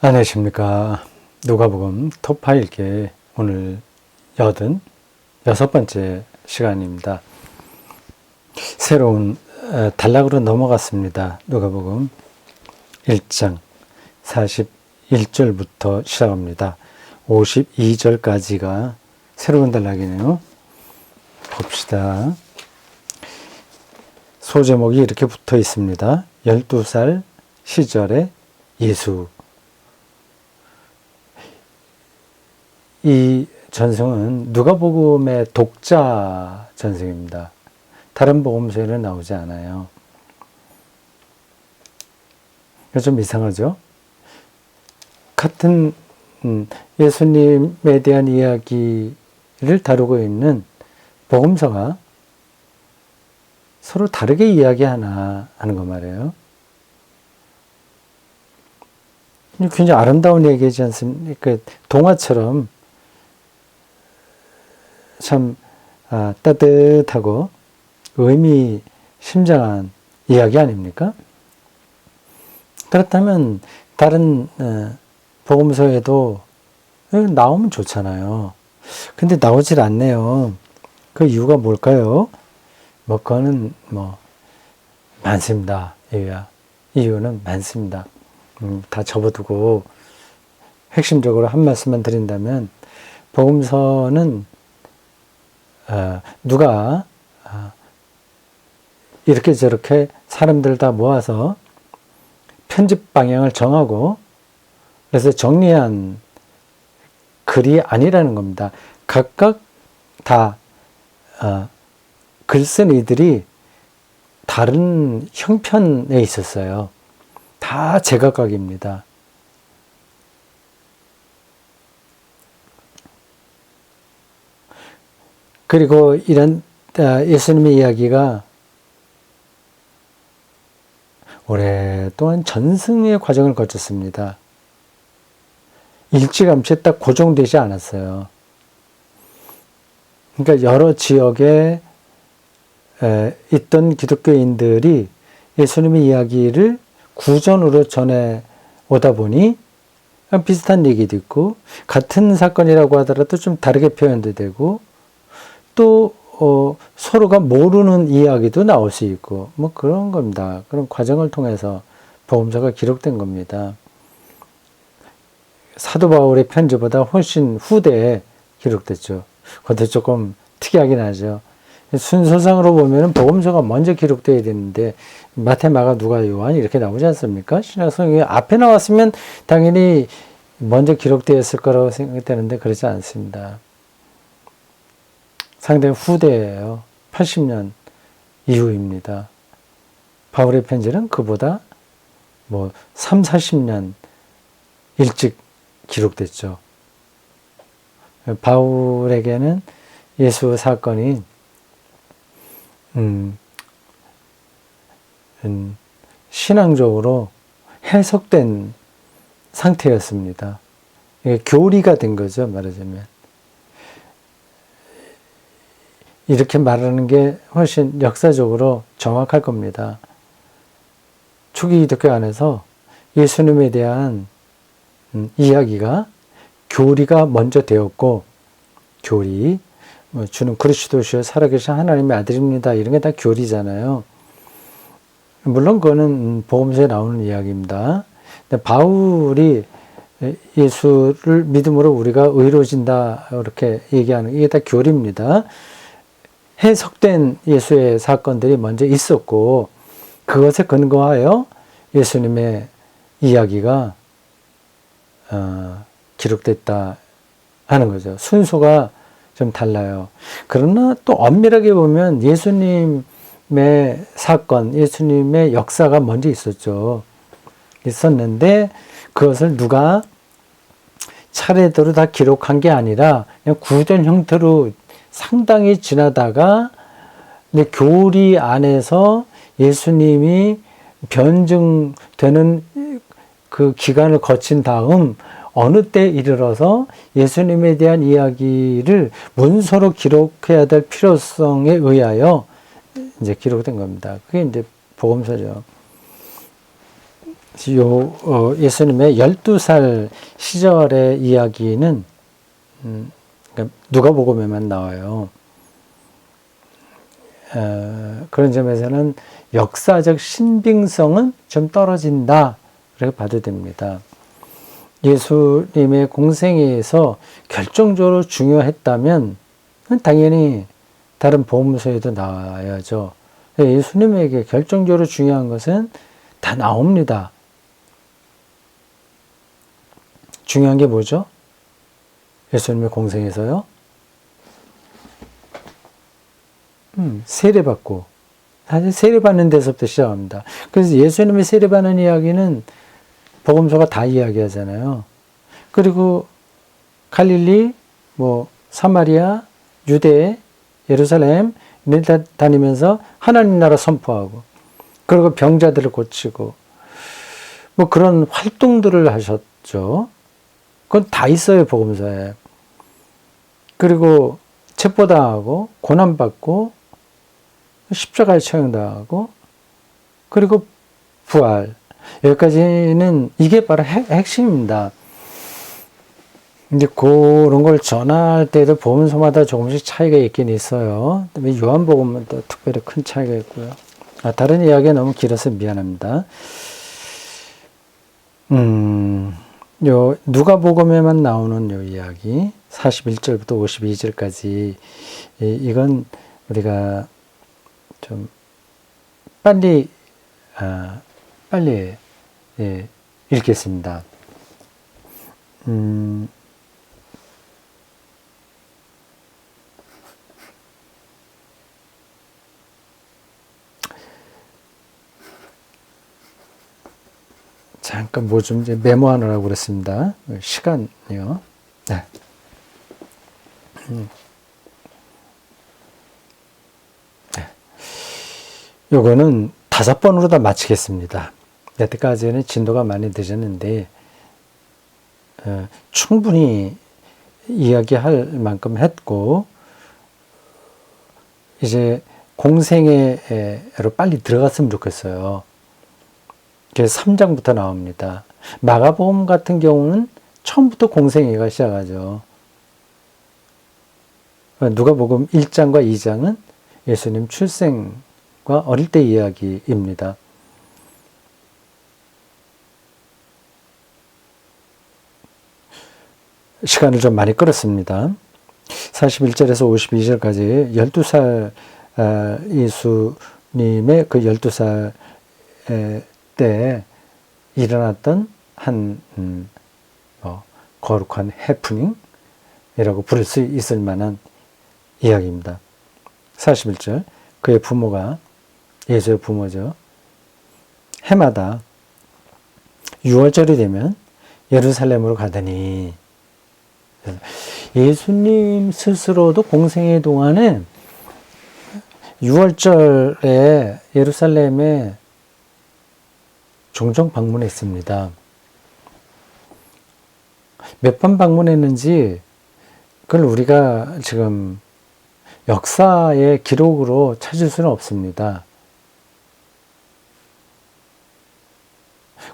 안녕하십니까. 누가복음 토파 읽기 오늘 86번째 시간입니다. 새로운 단락으로 넘어갔습니다. 누가복음 1장 41절부터 시작합니다. 52절까지가 새로운 단락이네요. 봅시다. 소제목이 이렇게 붙어 있습니다. 12살 시절의 예수. 이 전승은 누가복음의 독자 전승입니다. 다른 복음서에는 나오지 않아요. 좀 이상하죠? 같은 예수님에 대한 이야기를 다루고 있는 복음서가 서로 다르게 이야기하나 하는 거 말이에요. 굉장히 아름다운 얘기지 않습니까? 동화처럼 참 따뜻하고 의미심장한 이야기 아닙니까? 그렇다면 다른 복음서에도 나오면 좋잖아요. 근데 나오질 않네요. 그 이유가 뭘까요? 그거는 많습니다. 이유는 많습니다. 다 접어두고 핵심적으로 한 말씀만 드린다면 복음서는 누가 이렇게 저렇게 사람들 다 모아서 편집 방향을 정하고 그래서 정리한 글이 아니라는 겁니다. 각각 다 글 쓴 이들이 다른 형편에 있었어요. 다 제각각입니다. 그리고 이런 예수님의 이야기가 오랫동안 전승의 과정을 거쳤습니다. 일찌감치 딱 고정되지 않았어요. 그러니까 여러 지역에 있던 기독교인들이 예수님의 이야기를 구전으로 전해 오다 보니 비슷한 얘기도 있고 같은 사건이라고 하더라도 좀 다르게 표현도 되고 또 서로가 모르는 이야기도 나올 수 있고 그런 겁니다. 그런 과정을 통해서 복음서가 기록된 겁니다. 사도 바울의 편지보다 훨씬 후대에 기록됐죠. 그것도 조금 특이하긴 하죠. 순서상으로 보면 복음서가 먼저 기록되어야 되는데 마태, 마가, 누가, 요한 이렇게 나오지 않습니까? 신약성경이 앞에 나왔으면 당연히 먼저 기록되었을 거라고 생각되는데 그렇지 않습니다. 상당히 후대예요. 80년 이후입니다. 바울의 편지는 그보다 3, 40년 일찍 기록됐죠. 바울에게는 예수 사건이 신앙적으로 해석된 상태였습니다. 이게 교리가 된 거죠, 말하자면. 이렇게 말하는 게 훨씬 역사적으로 정확할 겁니다. 초기 기독교 안에서 예수님에 대한 이야기가 교리가 먼저 되었고, 교리, 주는 그리스도시요 살아계신 하나님의 아들입니다. 이런 게 다 교리잖아요. 물론 그거는 복음서에 나오는 이야기입니다. 근데 바울이 예수를 믿음으로 우리가 의로워진다 이렇게 얘기하는 이게 다 교리입니다. 해석된 예수의 사건들이 먼저 있었고 그것에 근거하여 예수님의 이야기가 기록됐다 하는 거죠. 순서가 좀 달라요. 그러나 또 엄밀하게 보면 예수님의 사건, 예수님의 역사가 먼저 있었는데 그것을 누가 차례대로 다 기록한 게 아니라 그냥 구전 형태로 상당히 지나다가 교리 안에서 예수님이 변증되는 그 기간을 거친 다음 어느 때 이르러서 예수님에 대한 이야기를 문서로 기록해야 될 필요성에 의하여 이제 기록된 겁니다. 그게 이제 복음서죠. 예수님의 12살 시절의 이야기는 그러니까 누가복음에만 나와요. 그런 점에서는 역사적 신빙성은 좀 떨어진다, 그렇게 봐도 됩니다. 예수님의 공생애에서 결정적으로 중요했다면 당연히 다른 복음서에도 나와야죠. 예수님에게 결정적으로 중요한 것은 다 나옵니다. 중요한 게 뭐죠? 예수님의 공생에서요? 세례받고, 사실 세례받는 데서부터 시작합니다. 그래서 예수님이 세례받는 이야기는 복음서가 다 이야기하잖아요. 그리고 갈릴리, 사마리아, 유대, 예루살렘 다니면서 하나님 나라 선포하고, 그리고 병자들을 고치고, 그런 활동들을 하셨죠. 그건 다 있어요, 복음서에. 그리고 체포당하고, 고난받고, 십자가에 처형당하고, 그리고 부활. 여기까지는 이게 바로 핵심입니다. 근데 그런 걸 전할 때도 복음서마다 조금씩 차이가 있긴 있어요. 그다음에 요한복음은 또 특별히 큰 차이가 있고요. 다른 이야기가 너무 길어서 미안합니다. 누가복음에만 나오는 요 이야기 41절부터 52절까지 이건 우리가 좀 빨리 읽겠습니다. 잠깐 좀 이제 메모하느라고 그랬습니다. 시간이요. 네. 네. 요거는 5번으로 다 마치겠습니다. 여태까지는 진도가 많이 늦었는데 충분히 이야기할 만큼 했고 이제 공생애로 빨리 들어갔으면 좋겠어요. 그래서 3장부터 나옵니다. 마가복음 같은 경우는 처음부터 공생애가 시작하죠. 누가복음 1장과 2장은 예수님 출생과 어릴 때 이야기입니다. 시간을 좀 많이 끌었습니다. 41절에서 52절까지 12살 예수님의 그 12살 때 일어났던 한 거룩한 해프닝이라고 부를 수 있을 만한 이야기입니다. 41절, 그의 부모가 예수의 부모죠. 해마다 6월절이 되면 예루살렘으로 가더니 예수님 스스로도 공생애 동안에 6월절에 예루살렘에 종종 방문했습니다. 몇 번 방문했는지 그걸 우리가 지금 역사의 기록으로 찾을 수는 없습니다.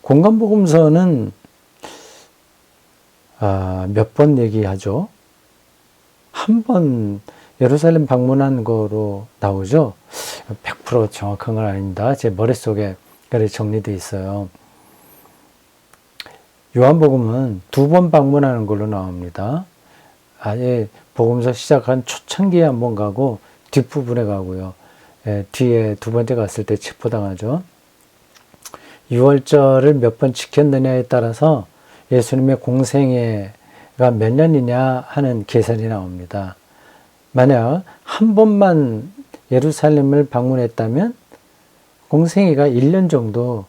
공간복음서는 몇 번 얘기하죠. 한 번 예루살렘 방문한 거로 나오죠. 100% 정확한 건 아닙니다. 제 머릿속에 그렇게 정리되어 있어요. 요한복음은 2번 방문하는 걸로 나옵니다. 아예 복음서 시작한 초창기에 한 번 가고 뒷부분에 가고요. 뒤에 2번째 갔을 때 체포당하죠. 6월절을 몇 번 지켰느냐에 따라서 예수님의 공생애가 몇 년이냐 하는 계산이 나옵니다. 만약 한 번만 예루살렘을 방문했다면 공생애가 1년 정도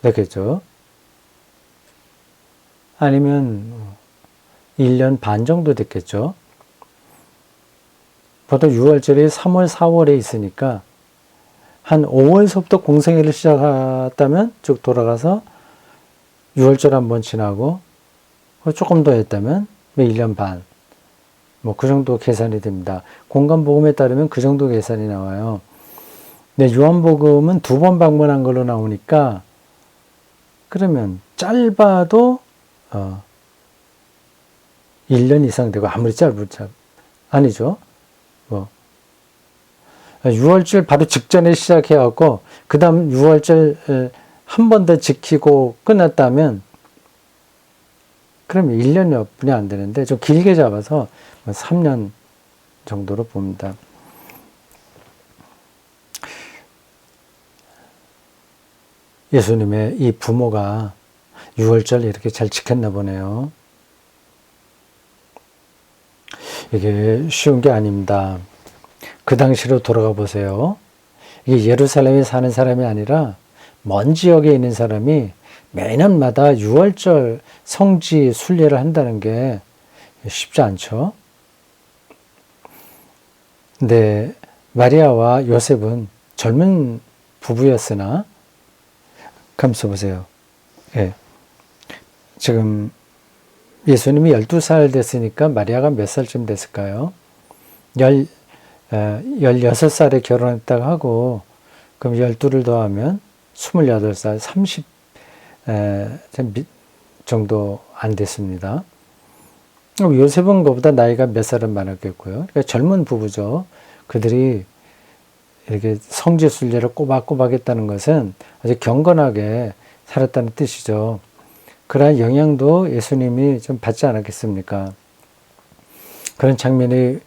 됐겠죠. 아니면 1년 반 정도 됐겠죠. 보통 6월절이 3월, 4월에 있으니까 한 5월서부터 공생애를 시작했다면 쭉 돌아가서 6월절 한번 지나고 조금 더 했다면 1년 반, 그 정도 계산이 됩니다. 공간복음에 따르면 그 정도 계산이 나와요. 근데 요한복음은 2번 방문한 걸로 나오니까 그러면 짧아도 1년 이상 되고, 아무리 아니죠. 뭐 6월절 바로 직전에 시작해갖고 그 다음 6월절 한 번 더 지키고 끝났다면 그럼 1년여 분이 안 되는데, 좀 길게 잡아서 3년 정도로 봅니다. 예수님의 이 부모가 6월절 이렇게 잘 지켰나 보네요. 이게 쉬운 게 아닙니다. 그 당시로 돌아가 보세요. 이게 예루살렘에 사는 사람이 아니라 먼 지역에 있는 사람이 매년마다 6월절 성지 순례를 한다는 게 쉽지 않죠. 근데 마리아와 요셉은 젊은 부부였으나, 감싸 보세요. 예. 지금 예수님이 12살 됐으니까 마리아가 몇 살쯤 됐을까요? 16살에 결혼했다고 하고, 그럼 12를 더하면 28살, 30 정도 안 됐습니다. 요셉은 그보다 나이가 몇 살은 많았겠고요. 그러니까 젊은 부부죠. 그들이 이렇게 성지 순례를 꼬박꼬박 했다는 것은 아주 경건하게 살았다는 뜻이죠. 그러한 영향도 예수님이 좀 받지 않았겠습니까? 그런 장면이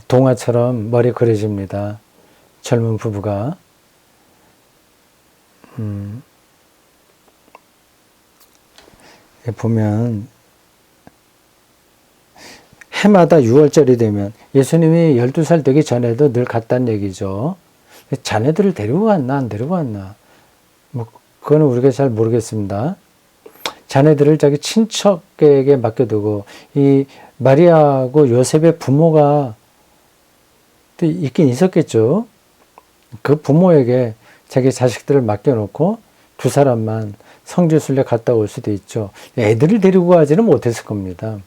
동화처럼 머리에 그려집니다. 젊은 부부가 보면 해마다 6월절이 되면, 예수님이 12살 되기 전에도 늘 갔다는 얘기죠. 자녀들을 데리고 갔나 안 데리고 갔나, 뭐 그거는 우리가 잘 모르겠습니다. 자녀들을 자기 친척에게 맡겨두고, 이 마리아하고 요셉의 부모가 또 있긴 있었겠죠. 그 부모에게 자기 자식들을 맡겨놓고 두 사람만 성지순례 갔다 올 수도 있죠. 애들을 데리고 가지는 못했을 겁니다.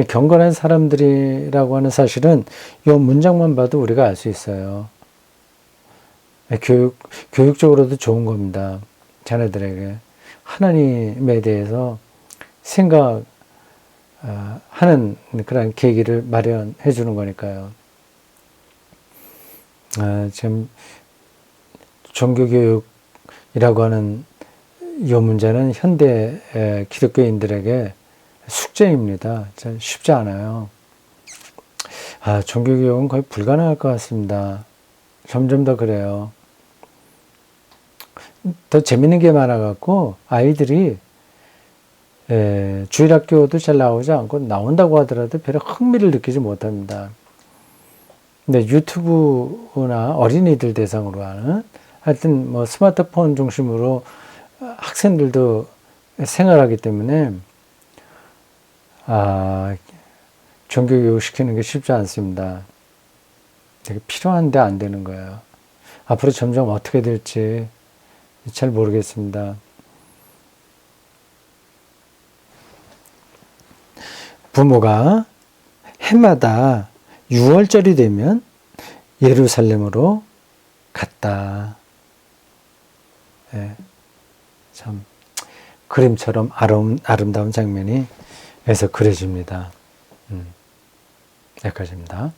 경건한 사람들이라고 하는 사실은 이 문장만 봐도 우리가 알 수 있어요. 교육적으로도 좋은 겁니다. 자녀들에게 하나님에 대해서 생각하는 그런 계기를 마련해 주는 거니까요. 지금 종교교육이라고 하는 이 문제는 현대 기독교인들에게 숙제입니다. 참 쉽지 않아요. 종교교육은 거의 불가능할 것 같습니다. 점점 더 그래요. 더 재밌는 게 많아갖고 아이들이 주일학교도 잘 나오지 않고, 나온다고 하더라도 별 흥미를 느끼지 못합니다. 근데 유튜브나 어린이들 대상으로 하는, 하여튼 뭐 스마트폰 중심으로 학생들도 생활하기 때문에 종교교육 시키는 게 쉽지 않습니다. 되게 필요한데 안 되는 거예요. 앞으로 점점 어떻게 될지 잘 모르겠습니다. 부모가 해마다 6월절이 되면 예루살렘으로 갔다. 참 그림처럼 아름다운 장면이 에서 그려집니다. 여기까지입니다.